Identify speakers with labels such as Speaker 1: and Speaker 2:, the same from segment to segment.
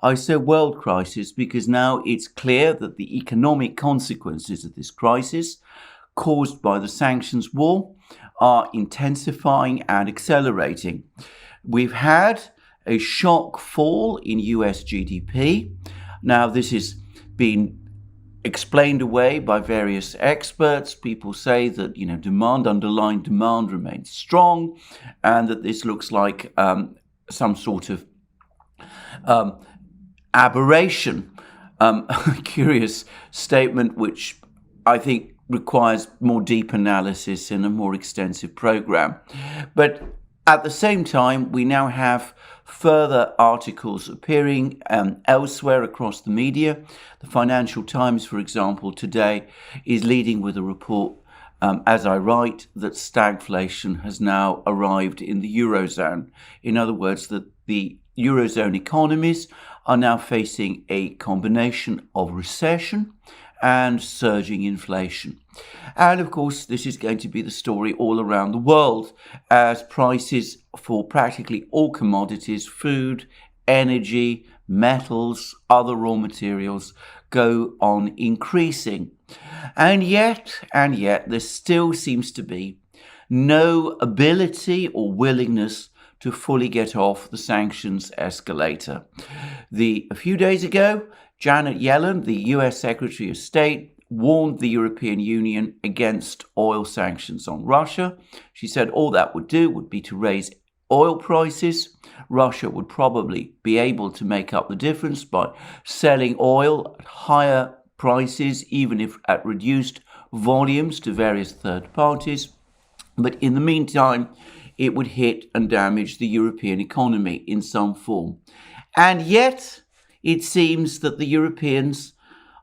Speaker 1: I say world crisis because now it's clear that the economic consequences of this crisis caused by the sanctions war are intensifying and accelerating. We've had a shock fall in US GDP. Now, this has been explained away by various experts. People say that, underlying demand remains strong, and that this looks like some sort of aberration. A curious statement, which I think requires more deep analysis and a more extensive program. But at the same time, we now have further articles appearing elsewhere across the media. The Financial Times, for example, today is leading with a report, as I write, that stagflation has now arrived in the Eurozone. In other words, that the Eurozone economies are now facing a combination of recession and surging inflation. And of course, this is going to be the story all around the world as prices for practically all commodities, food, energy, metals, other raw materials, go on increasing. And yet, there still seems to be no ability or willingness to fully get off the sanctions escalator. A few days ago, Janet Yellen, the US Secretary of State, warned the European Union against oil sanctions on Russia. She said all that would do would be to raise oil prices. Russia would probably be able to make up the difference by selling oil at higher prices, even if at reduced volumes, to various third parties. But in the meantime, it would hit and damage the European economy in some form. And yet, it seems that the Europeans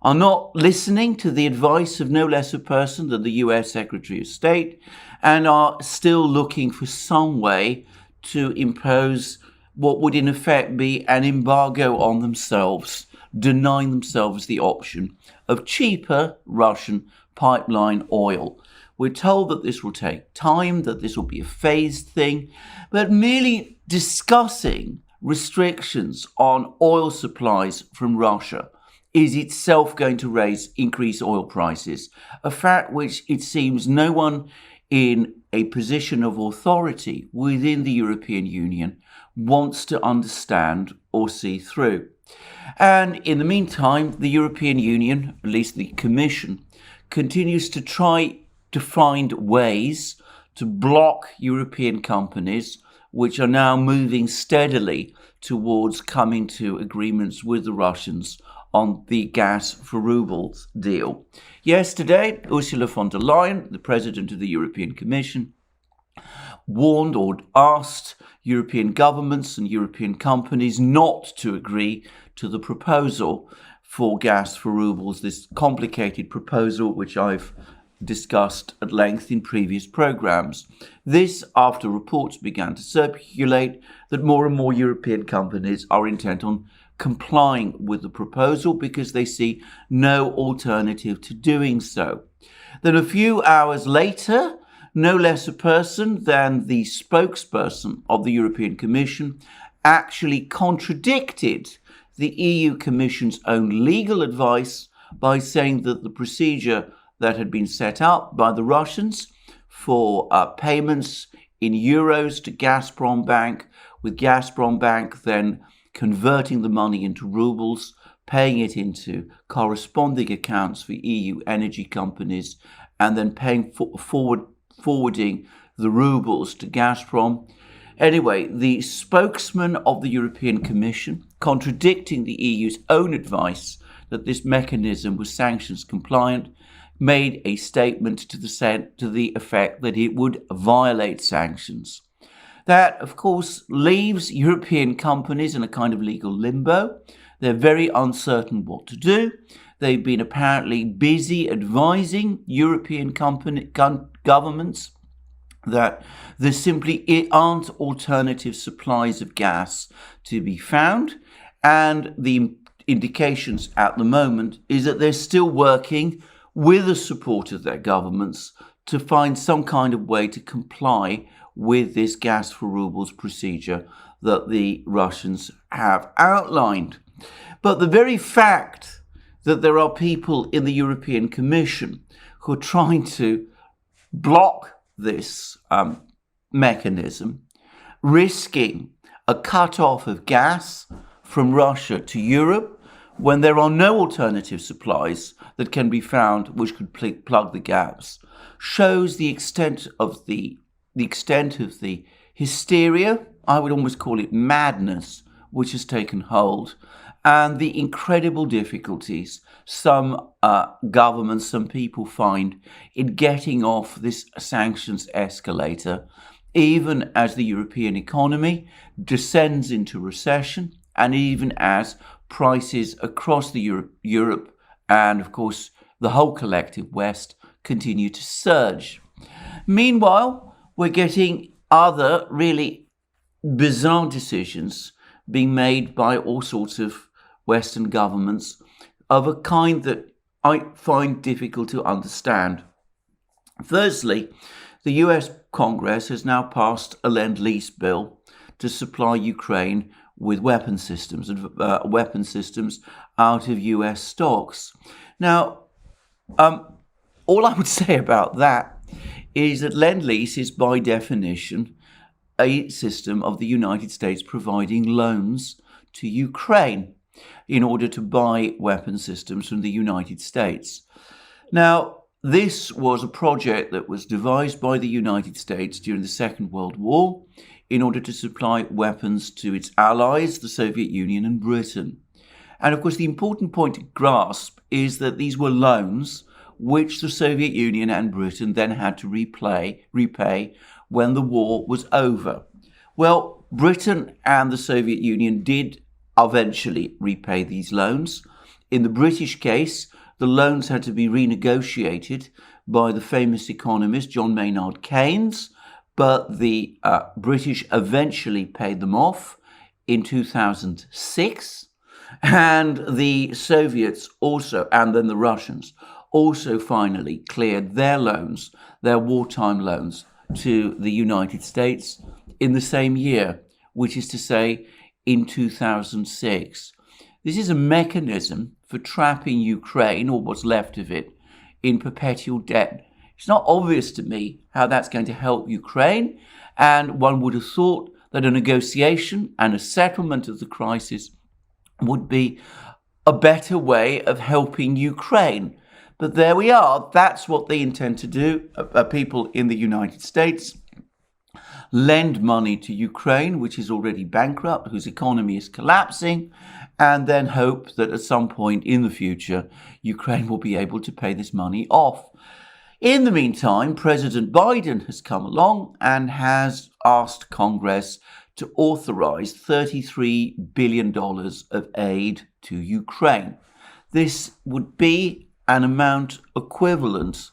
Speaker 1: are not listening to the advice of no less a person than the US Secretary of State, and are still looking for some way to impose what would in effect be an embargo on themselves, denying themselves the option of cheaper Russian pipeline oil. We're told that this will take time, that this will be a phased thing, but merely discussing restrictions on oil supplies from Russia is itself going to increase oil prices, a fact which it seems no one in a position of authority within the European Union wants to understand or see through. And in the meantime, the European Union, at least the Commission, continues to try to find ways to block European companies which are now moving steadily towards coming to agreements with the Russians on the gas for rubles deal. Yesterday, Ursula von der Leyen, the President of the European Commission, warned or asked European governments and European companies not to agree to the proposal for gas for rubles, this complicated proposal which I've discussed at length in previous programs. This after reports began to circulate that more and more European companies are intent on complying with the proposal because they see no alternative to doing so. Then a few hours later, no less a person than the spokesperson of the European Commission actually contradicted the EU Commission's own legal advice by saying that the procedure that had been set up by the Russians for payments in euros to Gazprom Bank, with Gazprom Bank then converting the money into rubles, paying it into corresponding accounts for EU energy companies, and then forwarding the rubles to Gazprom. Anyway, the spokesman of the European Commission, contradicting the EU's own advice that this mechanism was sanctions compliant, made a statement to the effect that it would violate sanctions. That, of course, leaves European companies in a kind of legal limbo. They're very uncertain what to do. They've been apparently busy advising European governments that there simply aren't alternative supplies of gas to be found. And the indications at the moment is that they're still working with the support of their governments to find some kind of way to comply with this gas for rubles procedure that the Russians have outlined. But the very fact that there are people in the European Commission who are trying to block this mechanism, risking a cut-off of gas from Russia to Europe when there are no alternative supplies that can be found which could plug the gaps, shows the extent of the hysteria, I would almost call it madness, which has taken hold, and the incredible difficulties some governments, some people find in getting off this sanctions escalator, even as the European economy descends into recession, and even as prices across Europe and, of course, the whole collective West continue to surge. Meanwhile, we're getting other really bizarre decisions being made by all sorts of Western governments of a kind that I find difficult to understand. Firstly, the US Congress has now passed a Lend-Lease bill to supply Ukraine with weapon systems out of US stocks. Now, all I would say about that is that Lend-Lease is by definition a system of the United States providing loans to Ukraine in order to buy weapon systems from the United States. Now, this was a project that was devised by the United States during the Second World War in order to supply weapons to its allies, the Soviet Union and Britain. And of course, the important point to grasp is that these were loans which the Soviet Union and Britain then had to repay when the war was over. Well, Britain and the Soviet Union did eventually repay these loans. In the British case, the loans had to be renegotiated by the famous economist John Maynard Keynes, but the British eventually paid them off in 2006, and the Soviets also, and then the Russians, also finally cleared their loans, their wartime loans, to the United States in the same year, which is to say in 2006. This is a mechanism for trapping Ukraine, or what's left of it, in perpetual debt. It's not obvious to me how that's going to help Ukraine, and one would have thought that a negotiation and a settlement of the crisis would be a better way of helping Ukraine. But there we are. That's what they intend to do. People in the United States lend money to Ukraine, which is already bankrupt, whose economy is collapsing, and then hope that at some point in the future, Ukraine will be able to pay this money off. In the meantime, President Biden has come along and has asked Congress to authorize $33 billion of aid to Ukraine. This would be an amount equivalent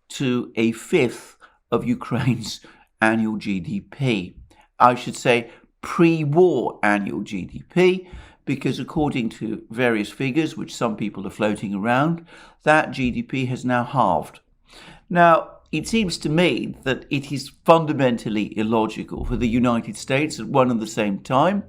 Speaker 1: to a fifth of Ukraine's annual GDP. I should say pre-war annual GDP, because according to various figures, which some people are floating around, that GDP has now halved. Now, it seems to me that it is fundamentally illogical for the United States at one and the same time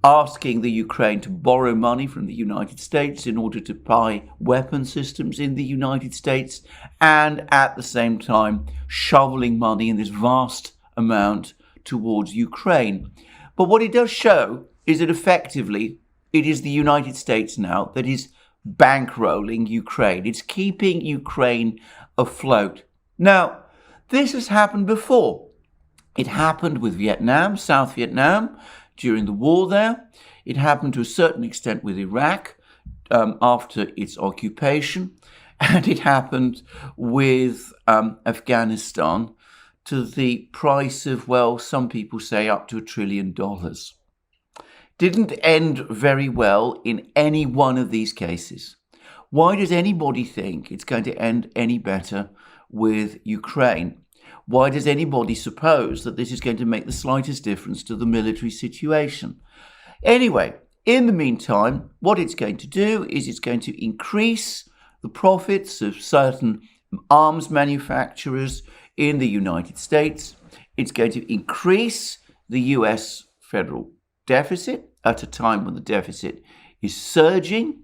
Speaker 1: asking the Ukraine to borrow money from the United States in order to buy weapon systems in the United States, and at the same time shoveling money in this vast amount towards Ukraine. But what it does show is that effectively it is the United States now that is bankrolling Ukraine. It's keeping Ukraine afloat. Now, this has happened before. It happened with Vietnam, South Vietnam, during the war there. It happened to a certain extent with Iraq after its occupation. And it happened with Afghanistan to the price of, well, some people say up to $1 trillion. Didn't end very well in any one of these cases. Why does anybody think it's going to end any better with Ukraine? Why does anybody suppose that this is going to make the slightest difference to the military situation? Anyway, in the meantime, what it's going to do is it's going to increase the profits of certain arms manufacturers in the United States. It's going to increase the US federal deficit at a time when the deficit is surging.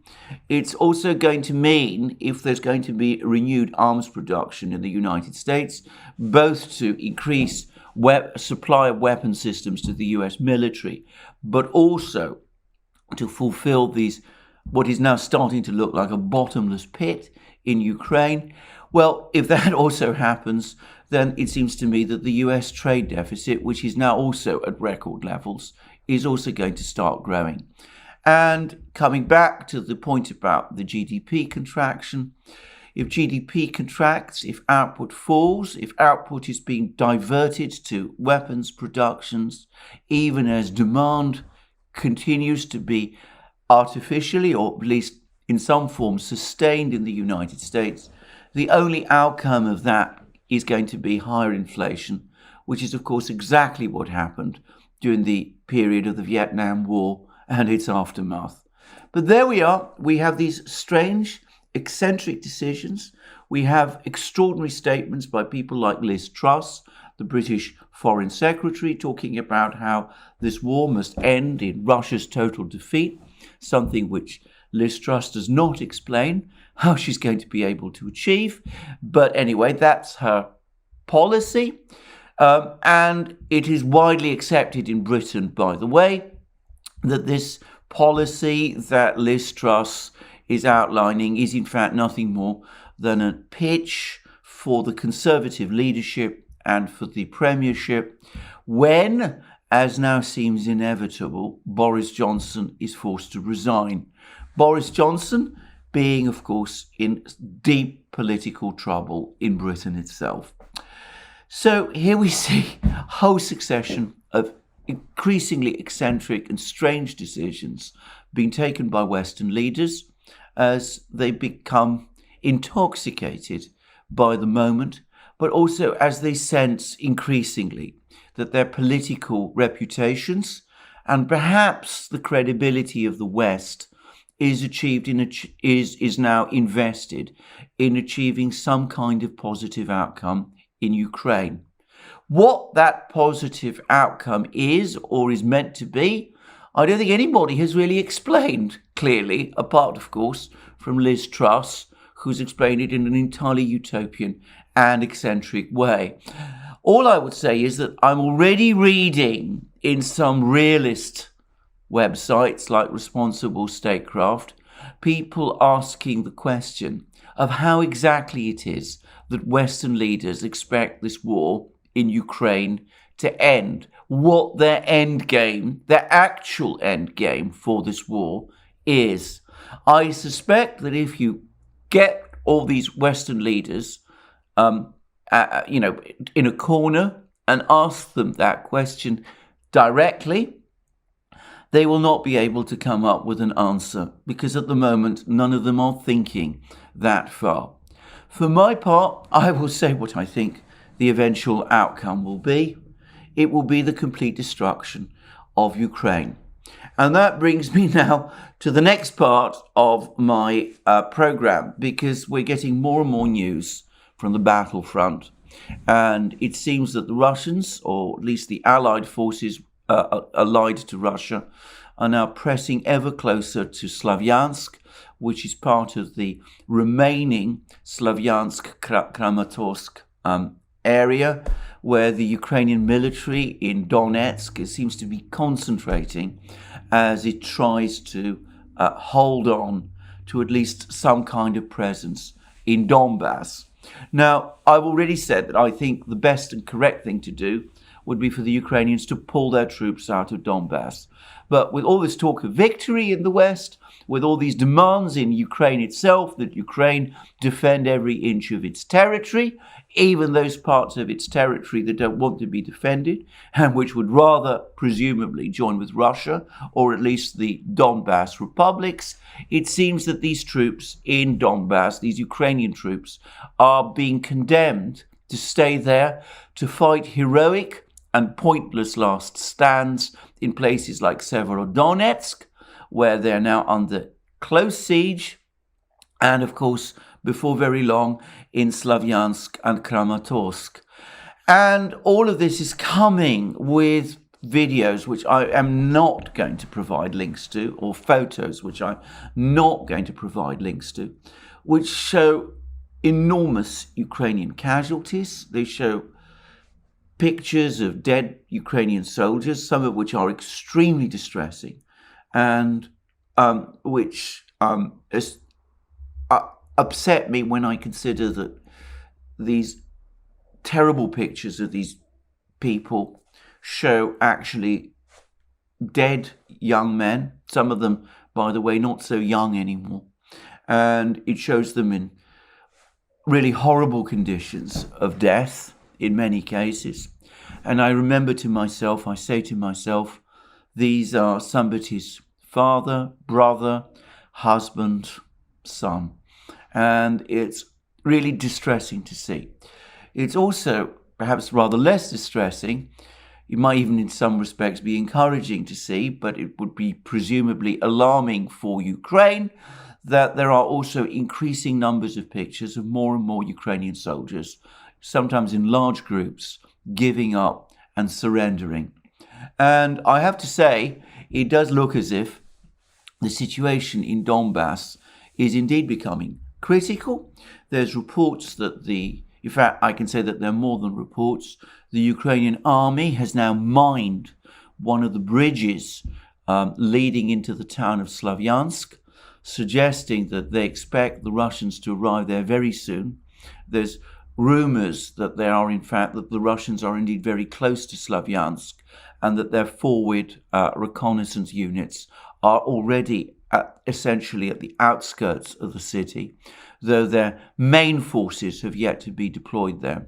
Speaker 1: It's also going to mean, if there's going to be renewed arms production in the United States, both to increase supply of weapon systems to the US military, but also to fulfill these, what is now starting to look like a bottomless pit in Ukraine. Well, if that also happens, then it seems to me that the US trade deficit, which is now also at record levels, is also going to start growing. And coming back to the point about the GDP contraction, if GDP contracts, if output falls, if output is being diverted to weapons productions, even as demand continues to be artificially, or at least in some form, sustained in the United States, the only outcome of that is going to be higher inflation, which is, of course, exactly what happened during the period of the Vietnam War and its aftermath. But there we are. We have these strange, eccentric decisions. We have extraordinary statements by people like Liz Truss, the British Foreign Secretary, talking about how this war must end in Russia's total defeat, something which Liz Truss does not explain how she's going to be able to achieve. But anyway, that's her policy. And it is widely accepted in Britain, by the way, that this policy that Liz Truss is outlining is in fact nothing more than a pitch for the Conservative leadership and for the Premiership when, as now seems inevitable, Boris Johnson is forced to resign. Boris Johnson being, of course, in deep political trouble in Britain itself. So here we see a whole succession of increasingly eccentric and strange decisions being taken by Western leaders as they become intoxicated by the moment, but also as they sense increasingly that their political reputations and perhaps the credibility of the West is now invested in achieving some kind of positive outcome in Ukraine. What that positive outcome is or is meant to be, I don't think anybody has really explained clearly, apart, of course, from Liz Truss, who's explained it in an entirely utopian and eccentric way. All I would say is that I'm already reading in some realist websites like Responsible Statecraft, people asking the question of how exactly it is that Western leaders expect this war in Ukraine to end, what their end game, their actual end game for this war is. I suspect that if you get all these Western leaders, in a corner and ask them that question directly, they will not be able to come up with an answer because at the moment, none of them are thinking that far. For my part, I will say what I think the eventual outcome will be. It will be the complete destruction of Ukraine. And that brings me now to the next part of my program, because we're getting more and more news from the battlefront. And it seems that the Russians, or at least the Allied forces allied to Russia, are now pressing ever closer to Slavyansk, which is part of the remaining Slavyansk-Kramatorsk area, where the Ukrainian military in Donetsk seems to be concentrating as it tries to hold on to at least some kind of presence in Donbass. Now, I've already said that I think the best and correct thing to do would be for the Ukrainians to pull their troops out of Donbass. But with all this talk of victory in the West, with all these demands in Ukraine itself that Ukraine defend every inch of its territory, even those parts of its territory that don't want to be defended, and which would rather presumably join with Russia, or at least the Donbass republics, it seems that these troops in Donbass, these Ukrainian troops, are being condemned to stay there, to fight heroic and pointless last stands in places like Severodonetsk, where they're now under close siege, and of course, before very long, in Slavyansk and Kramatorsk. And all of this is coming with videos which I am not going to provide links to, or photos which I'm not going to provide links to, which show enormous Ukrainian casualties. They show pictures of dead Ukrainian soldiers, some of which are extremely distressing, and which upset me when I consider that these terrible pictures of these people show actually dead young men, some of them, by the way, not so young anymore, and it shows them in really horrible conditions of death in many cases. And I remember to myself, I say to myself, these are somebody's father, brother, husband, son. And it's really distressing to see. It's also perhaps rather less distressing. It might even in some respects be encouraging to see, but it would be presumably alarming for Ukraine that there are also increasing numbers of pictures of more and more Ukrainian soldiers, sometimes in large groups, giving up and surrendering. And I have to say, it does look as if the situation in Donbass is indeed becoming critical. There's reports that in fact, I can say that there are more than reports. The Ukrainian army has now mined one of the bridges leading into the town of Slavyansk, suggesting that they expect the Russians to arrive there very soon. There's rumors that that the Russians are indeed very close to Slavyansk, and that their forward reconnaissance units are already essentially at the outskirts of the city, though their main forces have yet to be deployed there.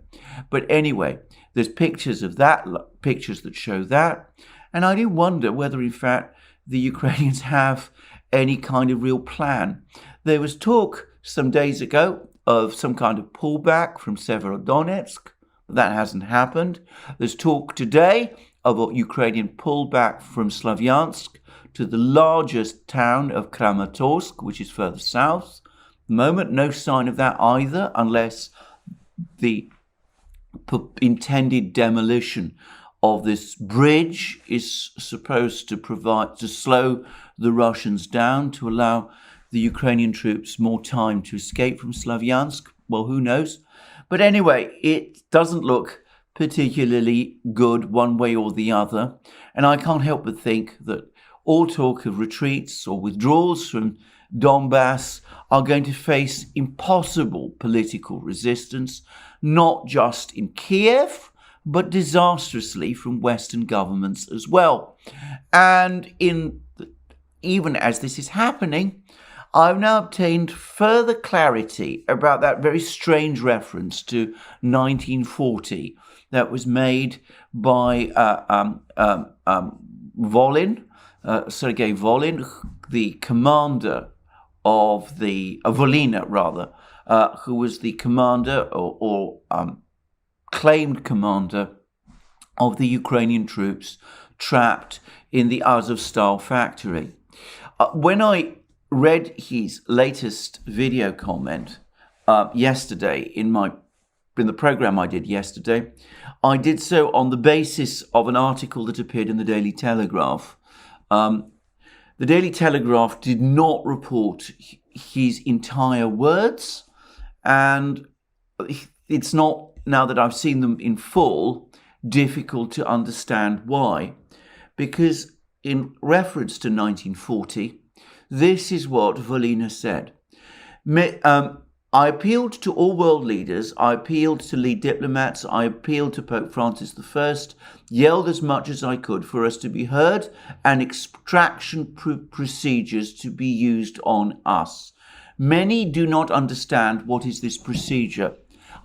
Speaker 1: But anyway, there's pictures that show that, and I do wonder whether in fact the Ukrainians have any kind of real plan. There was talk some days ago of some kind of pullback from Severodonetsk. That hasn't happened. There's talk today of a Ukrainian pullback from Slavyansk to the largest town of Kramatorsk, which is further south. At the moment, no sign of that either, unless the intended demolition of this bridge is supposed to slow the Russians down, to allow the Ukrainian troops more time to escape from Slavyansk. Well, who knows? But anyway, it doesn't look particularly good one way or the other. And I can't help but think that all talk of retreats or withdrawals from Donbass are going to face impossible political resistance, not just in Kiev, but disastrously from Western governments as well. And even as this is happening, I've now obtained further clarity about that very strange reference to 1940 that was made by Sergei Volin, the commander of Volina rather, who was the commander or claimed commander of the Ukrainian troops trapped in the Azovstal factory. When I read his latest video comment yesterday in the program I did yesterday, I did so on the basis of an article that appeared in the Daily Telegraph. The Daily Telegraph did not report his entire words, and it's not, now that I've seen them in full, difficult to understand why. Because in reference to 1940, this is what Volina said. I appealed to all world leaders, I appealed to lead diplomats, I appealed to Pope Francis I, yelled as much as I could for us to be heard and extraction procedures to be used on us. Many do not understand what is this procedure.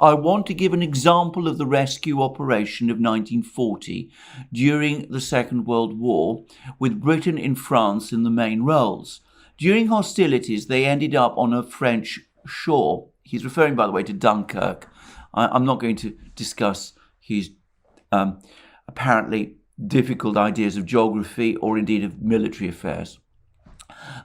Speaker 1: I want to give an example of the rescue operation of 1940 during the Second World War, with Britain and France in the main roles. During hostilities, they ended up on a French shore. He's referring, by the way, to Dunkirk. I'm not going to discuss his apparently difficult ideas of geography or indeed of military affairs.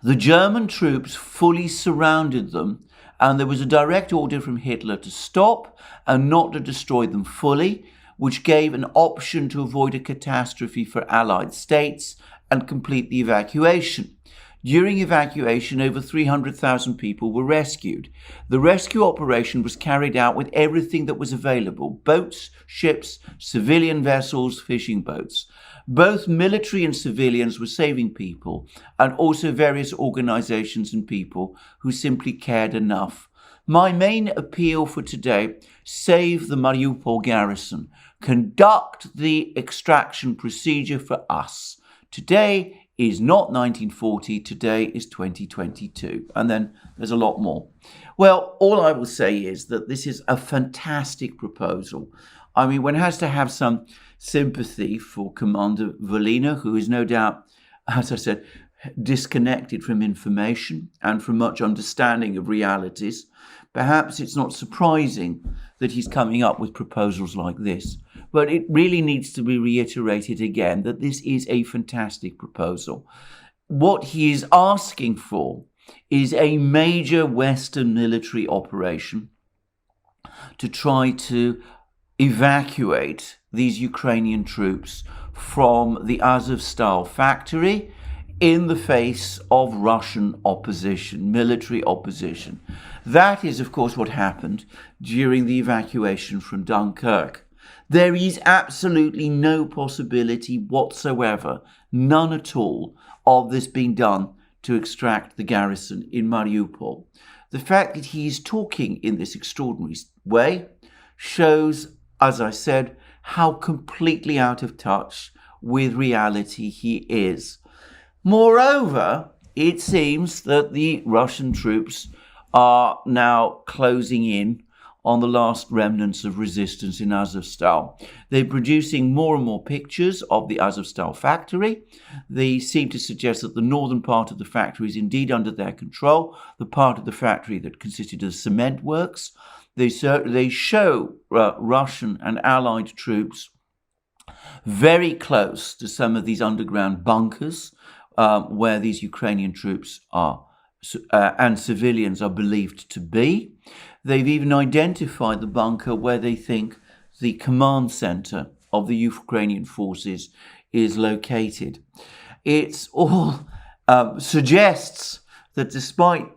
Speaker 1: The German troops fully surrounded them, and there was a direct order from Hitler to stop and not to destroy them fully, which gave an option to avoid a catastrophe for Allied states and complete the evacuation. During evacuation, over 300,000 people were rescued. The rescue operation was carried out with everything that was available: boats, ships, civilian vessels, fishing boats. Both military and civilians were saving people, and also various organizations and people who simply cared enough. My main appeal for today: save the Mariupol garrison. Conduct the extraction procedure for us. Today is not 1940, today is 2022. And then there's a lot more. Well, all I will say is that this is a fantastic proposal. I mean, one has to have some sympathy for Commander Volina, who is no doubt, as I said, disconnected from information and from much understanding of realities. Perhaps it's not surprising that he's coming up with proposals like this, but it really needs to be reiterated again that this is a fantastic proposal. What he is asking for is a major Western military operation to try to evacuate these Ukrainian troops from the Azovstal factory in the face of Russian opposition, military opposition. That is, of course, what happened during the evacuation from Dunkirk. There is absolutely no possibility whatsoever, none at all, of this being done to extract the garrison in Mariupol. The fact that he is talking in this extraordinary way shows, as I said, how completely out of touch with reality he is. Moreover, it seems that the Russian troops are now closing in on the last remnants of resistance in Azovstal. They're producing more and more pictures of the Azovstal factory. They seem to suggest that the northern part of the factory is indeed under their control, the part of the factory that consisted of cement works. They show Russian and Allied troops very close to some of these underground bunkers where these Ukrainian troops are and civilians are believed to be. They've even identified the bunker where they think the command center of the Ukrainian forces is located. It all suggests that despite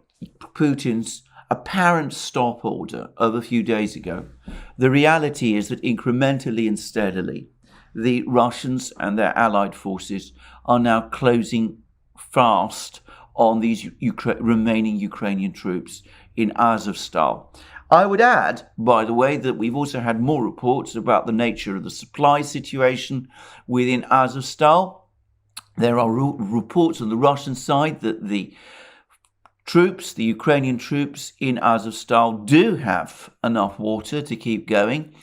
Speaker 1: Putin's apparent stop order of a few days ago, the reality is that incrementally and steadily, the Russians and their allied forces are now closing fast on these remaining Ukrainian troops in Azovstal. I would add, by the way, that we've also had more reports about the nature of the supply situation within Azovstal. There are reports on the Russian side that the Ukrainian troops in Azovstal do have enough water to keep going,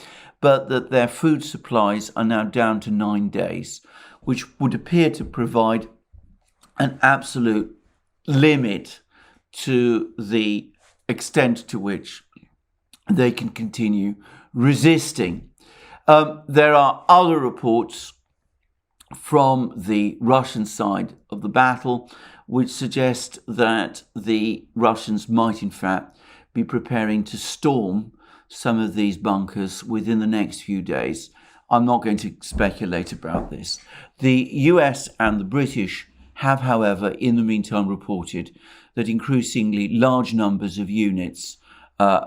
Speaker 1: but that their food supplies are now down to 9 days, which would appear to provide an absolute limit to the extent to which they can continue resisting. There are other reports from the Russian side of the battle which suggest that the Russians might in fact be preparing to storm some of these bunkers within the next few days. I'm not going to speculate about this. The US and the British have, however, in the meantime reported that increasingly large numbers of units,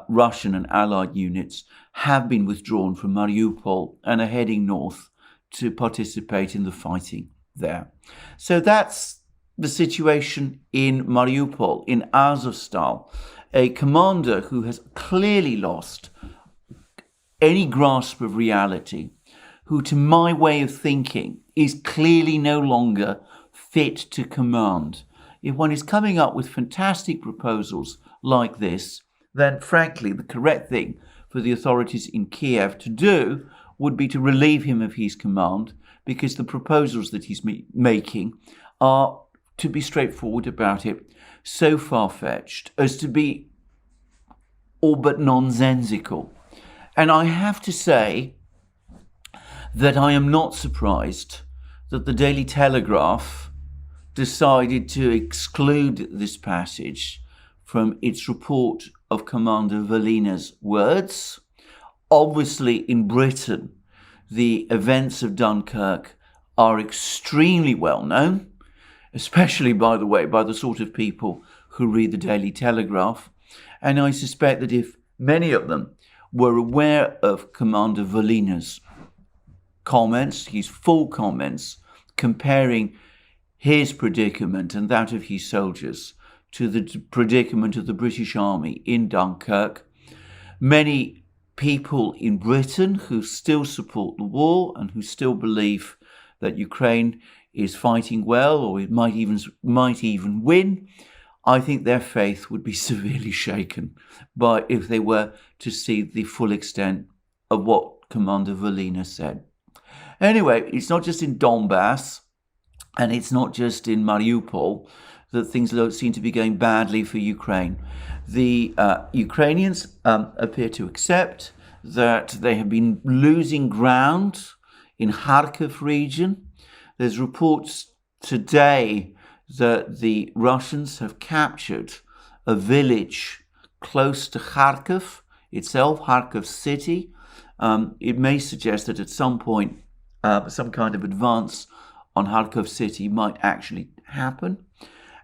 Speaker 1: Russian and Allied units, have been withdrawn from Mariupol and are heading north to participate in the fighting there. So that's the situation in Mariupol, in Azovstal. A commander who has clearly lost any grasp of reality, who, to my way of thinking, is clearly no longer fit to command. If one is coming up with fantastic proposals like this, then frankly, the correct thing for the authorities in Kiev to do would be to relieve him of his command, because the proposals that he's making are, to be straightforward about it, so far-fetched as to be all but nonsensical. And I have to say that I am not surprised that the Daily Telegraph decided to exclude this passage from its report of Commander Volina's words. Obviously, in Britain, the events of Dunkirk are extremely well known, especially, by the way, by the sort of people who read the Daily Telegraph. And I suspect that if many of them were aware of Commander Volina's comments, his full comments, comparing his predicament and that of his soldiers to the predicament of the British Army in Dunkirk, many people in Britain who still support the war and who still believe that Ukraine is fighting well, or it might even win, I think their faith would be severely shaken by if they were to see the full extent of what Commander Volina said. Anyway, it's not just in Donbass and it's not just in Mariupol that things seem to be going badly for Ukraine. The Ukrainians appear to accept that they have been losing ground in Kharkiv region. There's reports today that the Russians have captured a village close to Kharkiv itself, Kharkiv city. It may suggest that at some point some kind of advance on Kharkiv city might actually happen.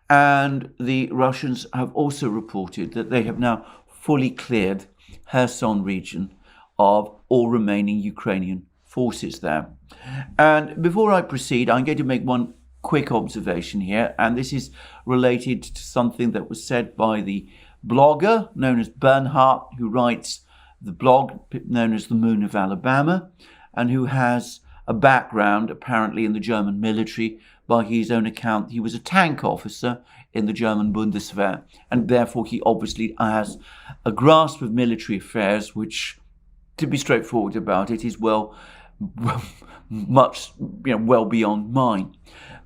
Speaker 1: And the Russians have also reported that they have now fully cleared Kherson region of all remaining Ukrainian forces there. And before I proceed, I'm going to make one quick observation here, and this is related to something that was said by the blogger known as Bernhard, who writes the blog known as The Moon of Alabama, and who has a background apparently in the German military. By his own account, he was a tank officer in the German Bundeswehr, and therefore he obviously has a grasp of military affairs, which, to be straightforward about it, is well beyond mine.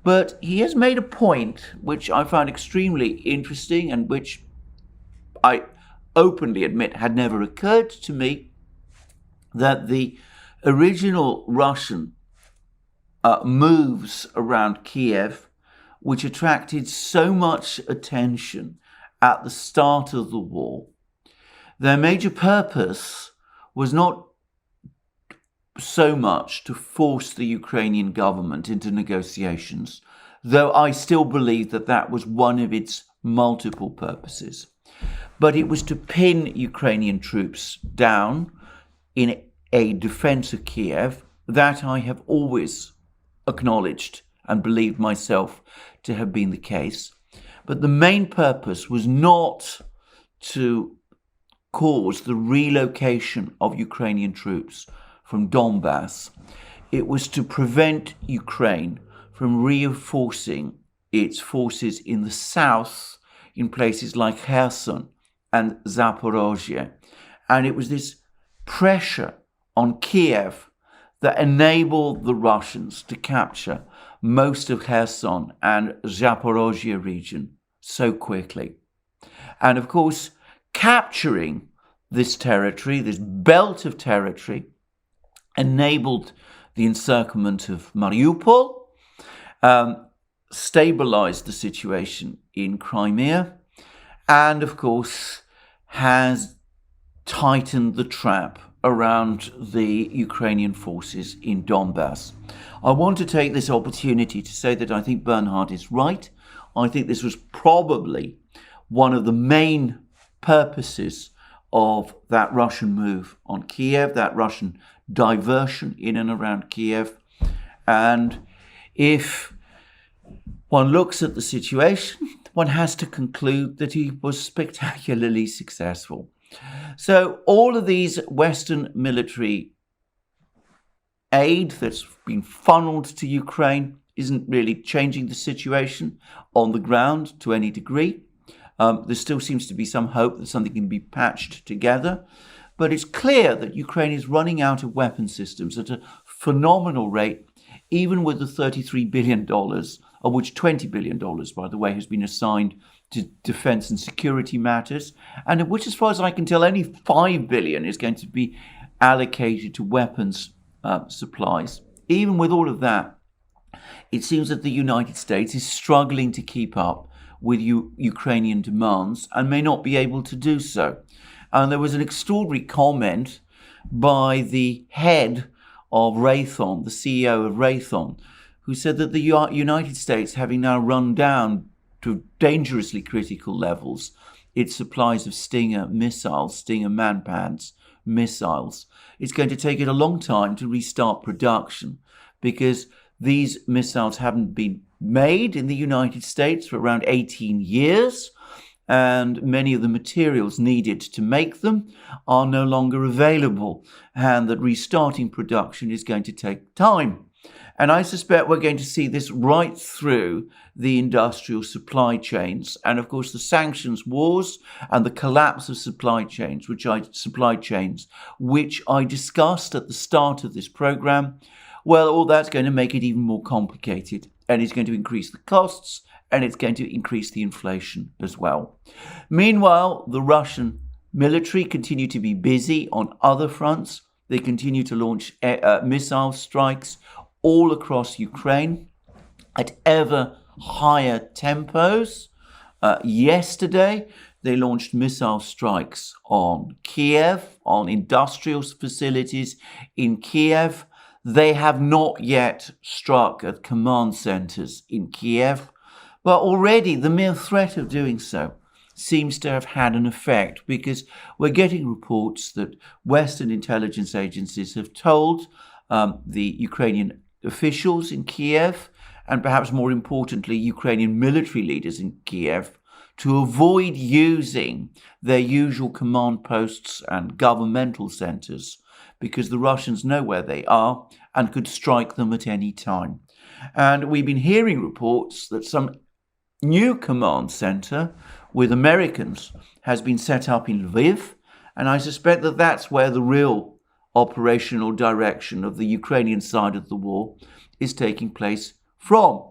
Speaker 1: But he has made a point which I found extremely interesting and which I openly admit had never occurred to me, that the original Russian moves around Kiev, which attracted so much attention at the start of the war, their major purpose was not so much to force the Ukrainian government into negotiations, though I still believe that that was one of its multiple purposes, but it was to pin Ukrainian troops down in a defense of Kiev. That I have always acknowledged and believed myself to have been the case. But the main purpose was not to cause the relocation of Ukrainian troops from Donbass. It was to prevent Ukraine from reinforcing its forces in the south in places like Kherson and Zaporozhye. And it was this pressure on Kiev that enabled the Russians to capture most of Kherson and Zaporozhye region so quickly. And of course, capturing this territory, this belt of territory, enabled the encirclement of Mariupol, stabilized the situation in Crimea, and of course has tightened the trap around the Ukrainian forces in Donbass. I want to take this opportunity to say that I think Bernhard is right. I think this was probably one of the main purposes of that Russian move on Kiev, that Russian diversion in and around Kiev. And if one looks at the situation, one has to conclude that he was spectacularly successful. So all of these Western military aid that's been funneled to Ukraine isn't really changing the situation on the ground to any degree. There still seems to be some hope that something can be patched together. But it's clear that Ukraine is running out of weapon systems at a phenomenal rate, even with the $33 billion, of which $20 billion, by the way, has been assigned to defense and security matters, and of which, as far as I can tell, only $5 billion is going to be allocated to weapons supplies. Even with all of that, it seems that the United States is struggling to keep up with Ukrainian demands and may not be able to do so. And there was an extraordinary comment by the head of Raytheon, the CEO of Raytheon, who said that the United States, having now run down to dangerously critical levels its supplies of Stinger missiles, Stinger Manpads missiles, it's going to take it a long time to restart production because these missiles haven't been made in the United States for around 18 years, and many of the materials needed to make them are no longer available, and that restarting production is going to take time. And I suspect we're going to see this right through the industrial supply chains. And of course, the sanctions wars and the collapse of supply chains, which I discussed at the start of this program, well, all that's going to make it even more complicated. And it's going to increase the costs, and it's going to increase the inflation as well. Meanwhile, the Russian military continue to be busy on other fronts. They continue to launch missile strikes all across Ukraine at ever higher tempos. Yesterday, they launched missile strikes on Kiev, on industrial facilities in Kiev. They have not yet struck at command centers in Kiev, but already the mere threat of doing so seems to have had an effect, because we're getting reports that Western intelligence agencies have told the Ukrainian officials in Kiev, and perhaps more importantly, Ukrainian military leaders in Kiev, to avoid using their usual command posts and governmental centers, because the Russians know where they are and could strike them at any time. And we've been hearing reports that some new command center with Americans has been set up in Lviv, and I suspect that that's where the real operational direction of the Ukrainian side of the war is taking place from.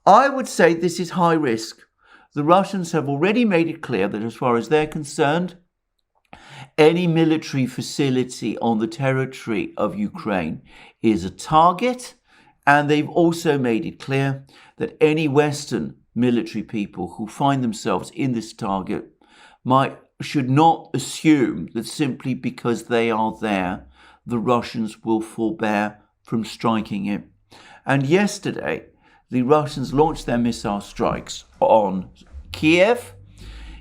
Speaker 1: I would say this is high risk. The Russians have already made it clear that as far as they're concerned, any military facility on the territory of Ukraine is a target, and they've also made it clear that any Western military people who find themselves in this target should not assume that simply because they are there, the Russians will forbear from striking it. And yesterday, the Russians launched their missile strikes on Kiev,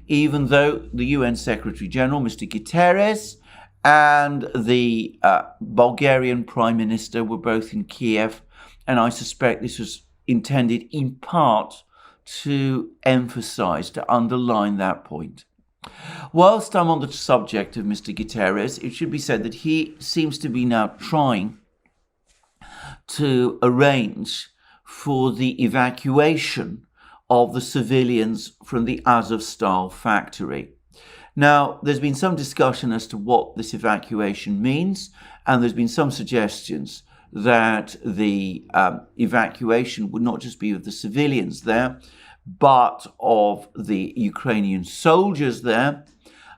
Speaker 1: even though the UN Secretary General, Mr. Guterres, and the Bulgarian Prime Minister were both in Kiev. And I suspect this was intended in part to emphasize, to underline that point. Whilst I'm on the subject of Mr. Guterres, it should be said that he seems to be now trying to arrange for the evacuation of the civilians from the Azovstal factory. Now, there's been some discussion as to what this evacuation means, and there's been some suggestions that the evacuation would not just be of the civilians there, but of the Ukrainian soldiers there.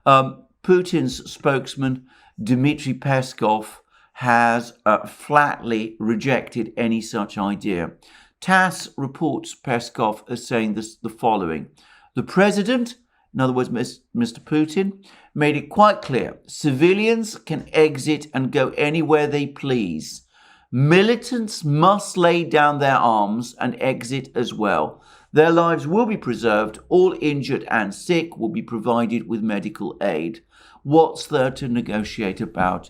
Speaker 1: Putin's spokesman, Dmitry Peskov, has flatly rejected any such idea. TASS reports Peskov as saying the following: the president, in other words, Mr. Putin, made it quite clear civilians can exit and go anywhere they please. Militants must lay down their arms and exit as well. Their lives will be preserved. All injured and sick will be provided with medical aid. What's there to negotiate about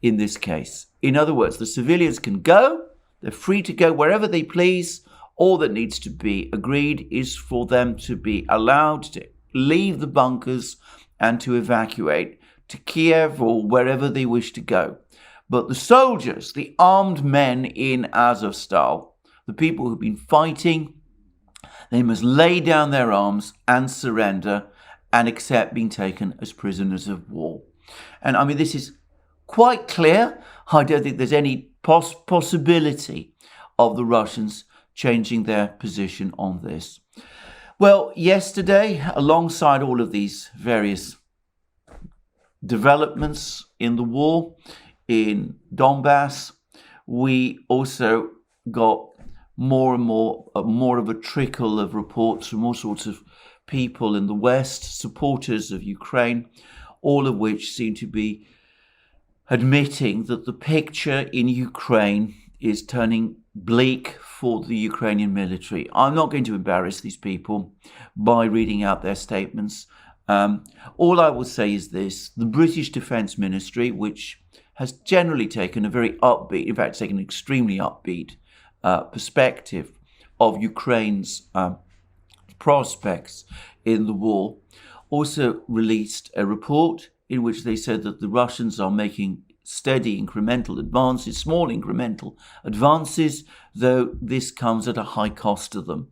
Speaker 1: in this case? In other words, the civilians can go. They're free to go wherever they please. All that needs to be agreed is for them to be allowed to leave the bunkers and to evacuate to Kiev or wherever they wish to go. But the soldiers, the armed men in Azovstal, the people who've been fighting, they must lay down their arms and surrender and accept being taken as prisoners of war. And I mean, this is quite clear. I don't think there's any possibility of the Russians changing their position on this. Well, yesterday, alongside all of these various developments in the war in Donbass, we also got more of a trickle of reports from all sorts of people in the West, supporters of Ukraine, all of which seem to be admitting that the picture in Ukraine is turning bleak for the Ukrainian military. I'm not going to embarrass these people by reading out their statements. All I will say is this: the British Defence Ministry, which has generally taken a very upbeat, in fact, taken an extremely upbeat perspective of Ukraine's prospects in the war, also released a report in which they said that the Russians are making steady incremental advances, small incremental advances, though this comes at a high cost to them.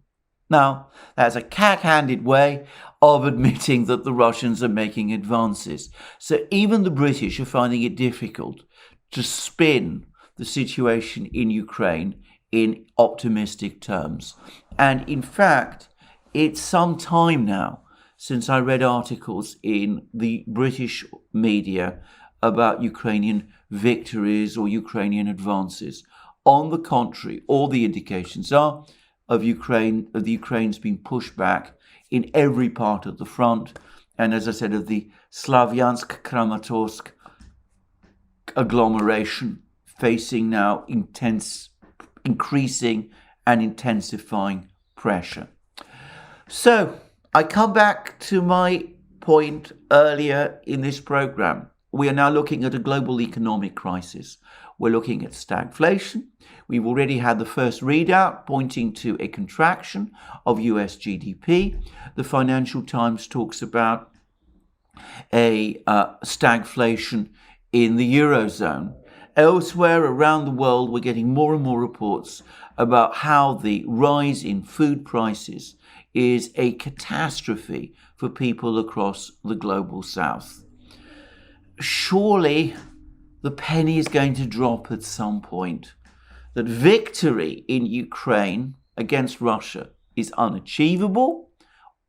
Speaker 1: Now, that's a cat-handed way of admitting that the Russians are making advances. So even the British are finding it difficult to spin the situation in Ukraine in optimistic terms. And in fact, it's some time now since I read articles in the British media about Ukrainian victories or Ukrainian advances. On the contrary, all the indications are of the Ukraine's being pushed back in every part of the front, and as I said, of the Slavyansk-Kramatorsk agglomeration facing now increasing and intensifying pressure. So I come back to my point earlier in this program. We are now looking at a global economic crisis. We're looking at stagflation. We've already had the first readout pointing to a contraction of US GDP. The Financial Times talks about a stagflation in the Eurozone. Elsewhere around the world, we're getting more and more reports about how the rise in food prices is a catastrophe for people across the global south. Surely the penny is going to drop at some point, that victory in Ukraine against Russia is unachievable.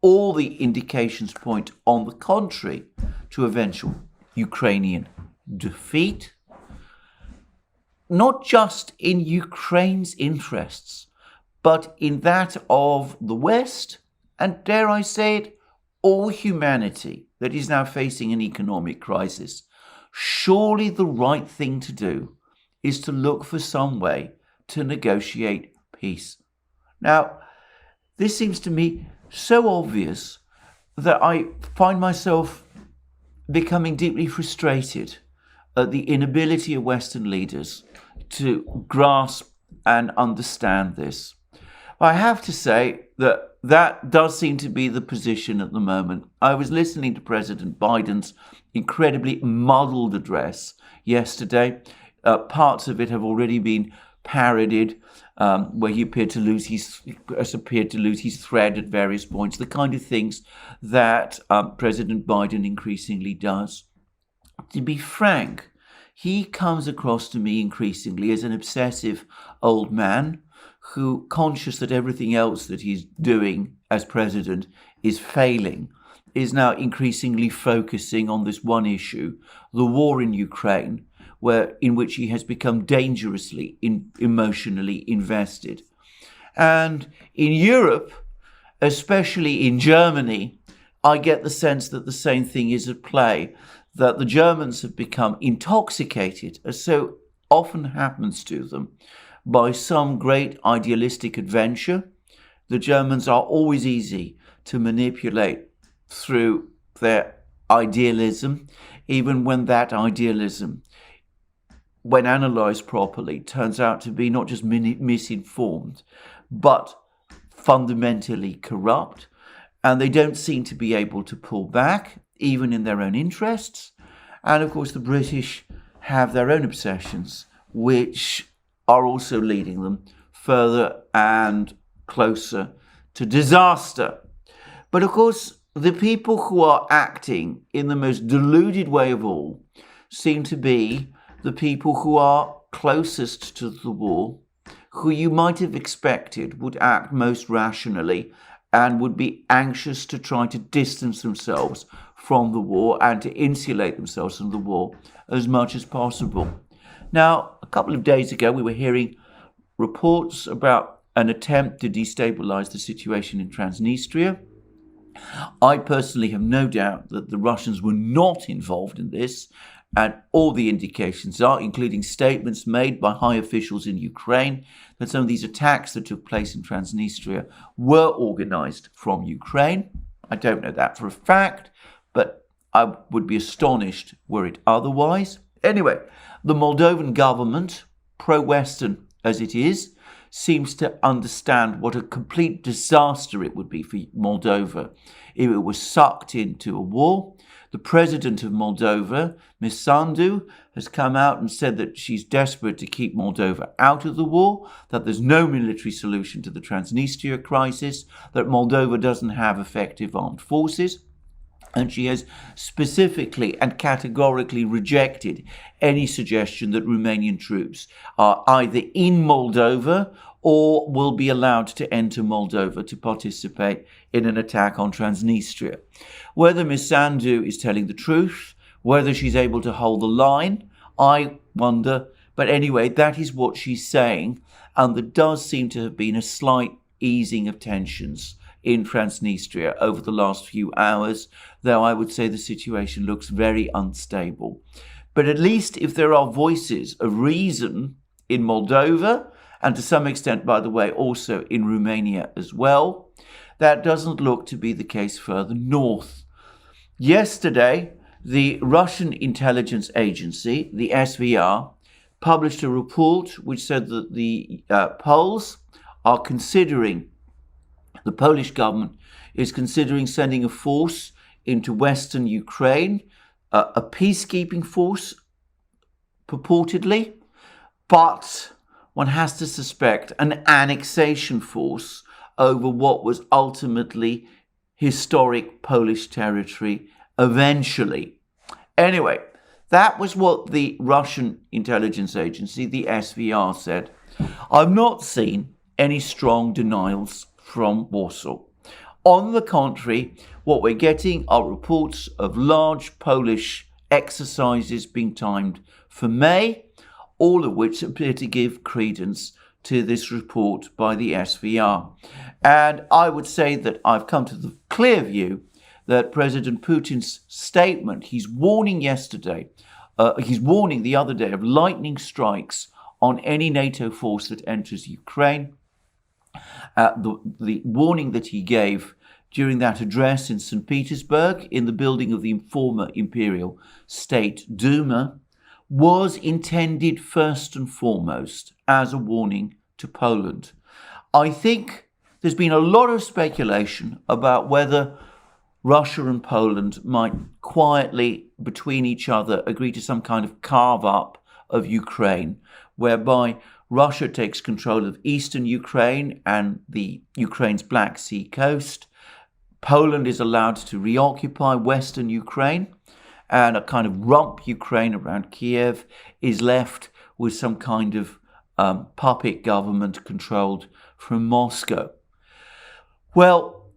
Speaker 1: All the indications point, on the contrary, to eventual Ukrainian defeat, not just in Ukraine's interests, but in that of the West, and dare I say it, all humanity that is now facing an economic crisis. Surely the right thing to do is to look for some way to negotiate peace. Now, this seems to me so obvious that I find myself becoming deeply frustrated at the inability of Western leaders to grasp and understand this. I have to say that does seem to be the position at the moment. I was listening to President Biden's incredibly muddled address yesterday. Parts of it have already been parodied, where he appeared to lose his thread at various points, the kind of things that President Biden increasingly does. To be frank, he comes across to me increasingly as an obsessive old man who, conscious that everything else that he's doing as president is failing, is now increasingly focusing on this one issue, the war in Ukraine, in which he has become dangerously emotionally invested. And in Europe, especially in Germany, I get the sense that the same thing is at play, that the Germans have become intoxicated, as so often happens to them, by some great idealistic adventure. The Germans are always easy to manipulate through their idealism, even when that idealism, when analysed properly, turns out to be not just misinformed, but fundamentally corrupt. And they don't seem to be able to pull back, even in their own interests. And of course, the British have their own obsessions, which are also leading them further and closer to disaster. But of course, the people who are acting in the most deluded way of all seem to be the people who are closest to the war, who you might have expected would act most rationally and would be anxious to try to distance themselves from the war and to insulate themselves from the war as much as possible. Now, a couple of days ago, we were hearing reports about an attempt to destabilize the situation in Transnistria. I personally have no doubt that the Russians were not involved in this, and all the indications are, including statements made by high officials in Ukraine, that some of these attacks that took place in Transnistria were organized from Ukraine. I don't know that for a fact, but I would be astonished were it otherwise. Anyway, the Moldovan government, pro-Western as it is, seems to understand what a complete disaster it would be for Moldova if it was sucked into a war. The president of Moldova, Ms. Sandu, has come out and said that she's desperate to keep Moldova out of the war, that there's no military solution to the Transnistria crisis, that Moldova doesn't have effective armed forces. And she has specifically and categorically rejected any suggestion that Romanian troops are either in Moldova or will be allowed to enter Moldova to participate in an attack on Transnistria. Whether Ms. Sandu is telling the truth, whether she's able to hold the line, I wonder. But anyway, that is what she's saying. And there does seem to have been a slight easing of tensions in Transnistria over the last few hours, though I would say the situation looks very unstable. But at least if there are voices of reason in Moldova, and to some extent, by the way, also in Romania as well, that doesn't look to be the case further north. Yesterday, the Russian intelligence agency, the SVR, published a report which said that the Poles are considering, the Polish government is considering sending a force into western Ukraine, a peacekeeping force, purportedly, but one has to suspect an annexation force over what was ultimately historic Polish territory eventually. Anyway, that was what the Russian intelligence agency, the SVR, said. I've not seen any strong denials from Warsaw. On the contrary, what we're getting are reports of large Polish exercises being timed for May, all of which appear to give credence to this report by the SVR. And I would say that I've come to the clear view that President Putin's statement, he's warning the other day of lightning strikes on any NATO force that enters Ukraine. The warning that he gave during that address in St. Petersburg in the building of the former Imperial State Duma was intended first and foremost as a warning to Poland. I think there's been a lot of speculation about whether Russia and Poland might quietly, between each other, agree to some kind of carve-up of Ukraine, whereby Russia takes control of eastern Ukraine and the Ukraine's Black Sea coast. Poland is allowed to reoccupy western Ukraine, and a kind of rump Ukraine around Kiev is left with some kind of puppet government controlled from Moscow. Well,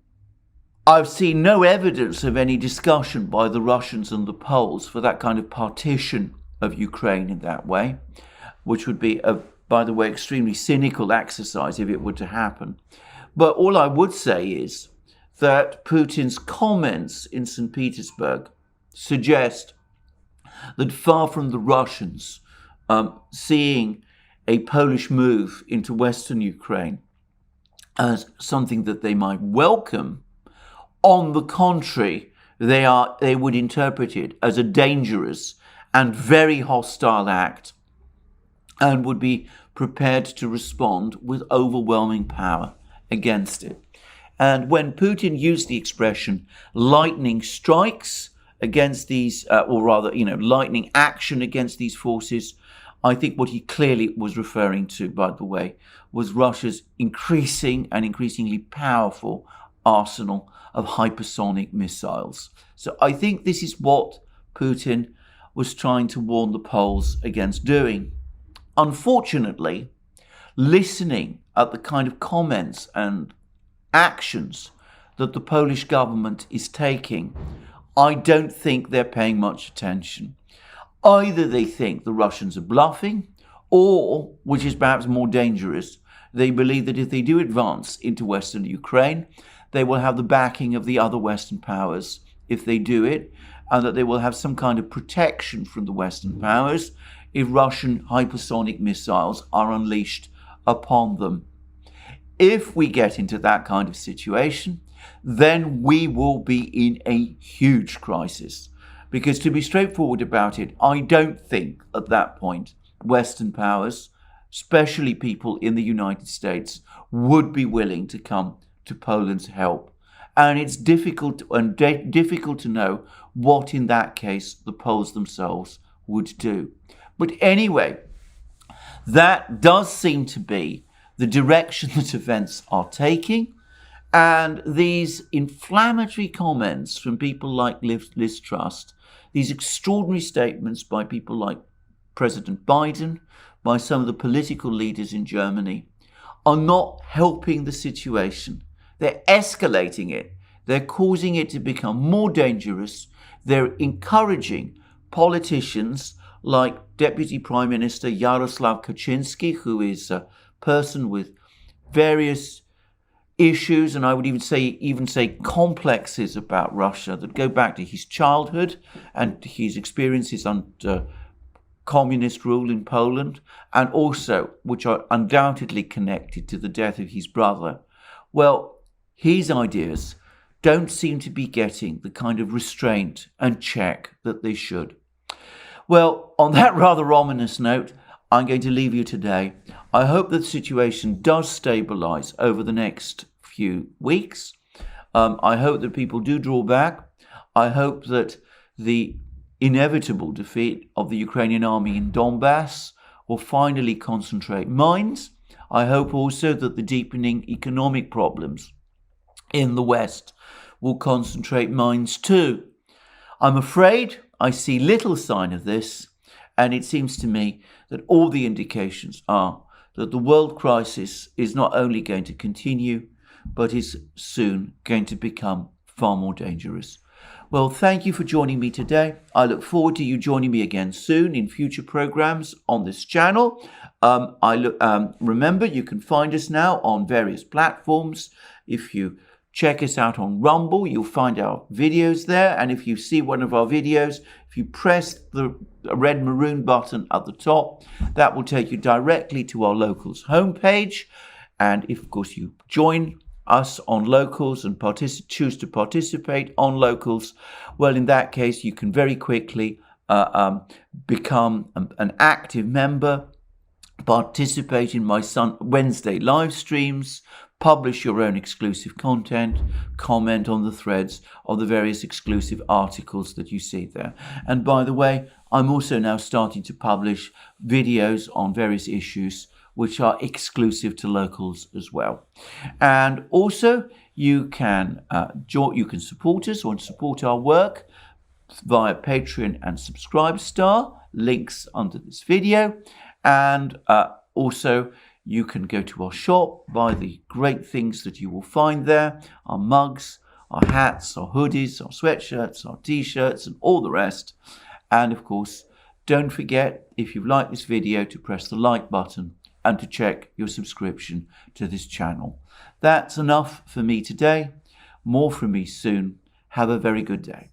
Speaker 1: I've seen no evidence of any discussion by the Russians and the Poles for that kind of partition of Ukraine in that way, which would be, by the way, extremely cynical exercise if it were to happen. But all I would say is that Putin's comments in St. Petersburg suggest that far from the Russians seeing a Polish move into western Ukraine as something that they might welcome, on the contrary, they would interpret it as a dangerous and very hostile act and would be prepared to respond with overwhelming power against it. And when Putin used the expression lightning strikes against these, or rather, lightning action against these forces, I think what he clearly was referring to, by the way, was Russia's increasing and increasingly powerful arsenal of hypersonic missiles. So I think this is what Putin was trying to warn the Poles against doing. Unfortunately, listening at the kind of comments and actions that the Polish government is taking, I don't think they're paying much attention. Either they think the Russians are bluffing, or, which is perhaps more dangerous, they believe that if they do advance into western Ukraine, they will have the backing of the other Western powers if they do it, and that they will have some kind of protection from the Western powers if Russian hypersonic missiles are unleashed upon them. If we get into that kind of situation, then we will be in a huge crisis. Because to be straightforward about it, I don't think at that point Western powers, especially people in the United States, would be willing to come to Poland's help. And it's difficult to know what in that case the Poles themselves would do. But anyway, that does seem to be the direction that events are taking. And these inflammatory comments from people like Liz Truss, these extraordinary statements by people like President Biden, by some of the political leaders in Germany, are not helping the situation. They're escalating it. They're causing it to become more dangerous. They're encouraging politicians like Deputy Prime Minister Jaroslaw Kaczynski, who is a person with various issues, and I would even say complexes about Russia that go back to his childhood and his experiences under communist rule in Poland, and also which are undoubtedly connected to the death of his brother. Well, his ideas don't seem to be getting the kind of restraint and check that they should. Well, on that rather ominous note, I'm going to leave you today. I hope that the situation does stabilize over the next few weeks. I hope that people do draw back. I hope that the inevitable defeat of the Ukrainian army in Donbass will finally concentrate minds. I hope also that the deepening economic problems in the West will concentrate minds too. I'm afraid I see little sign of this, and it seems to me that all the indications are that the world crisis is not only going to continue, but is soon going to become far more dangerous. Well, thank you for joining me today. I look forward to you joining me again soon in future programs on this channel. Remember, you can find us now on various platforms. If you check us out on Rumble, you'll find our videos there. And if you see one of our videos, if you press the red maroon button at the top, that will take you directly to our Locals homepage. And if, of course, you join us on Locals and choose to participate on Locals, well, in that case, you can very quickly become an active member, participate in my Wednesday live streams, publish your own exclusive content, comment on the threads of the various exclusive articles that you see there. And by the way, I'm also now starting to publish videos on various issues which are exclusive to Locals as well. And also, you can support us or support our work via Patreon and Subscribestar, links under this video. And also, you can go to our shop, buy the great things that you will find there, our mugs, our hats, our hoodies, our sweatshirts, our t-shirts, and all the rest. And of course, don't forget, if you've liked this video, to press the like button and to check your subscription to this channel. That's enough for me today. More from me soon. Have a very good day.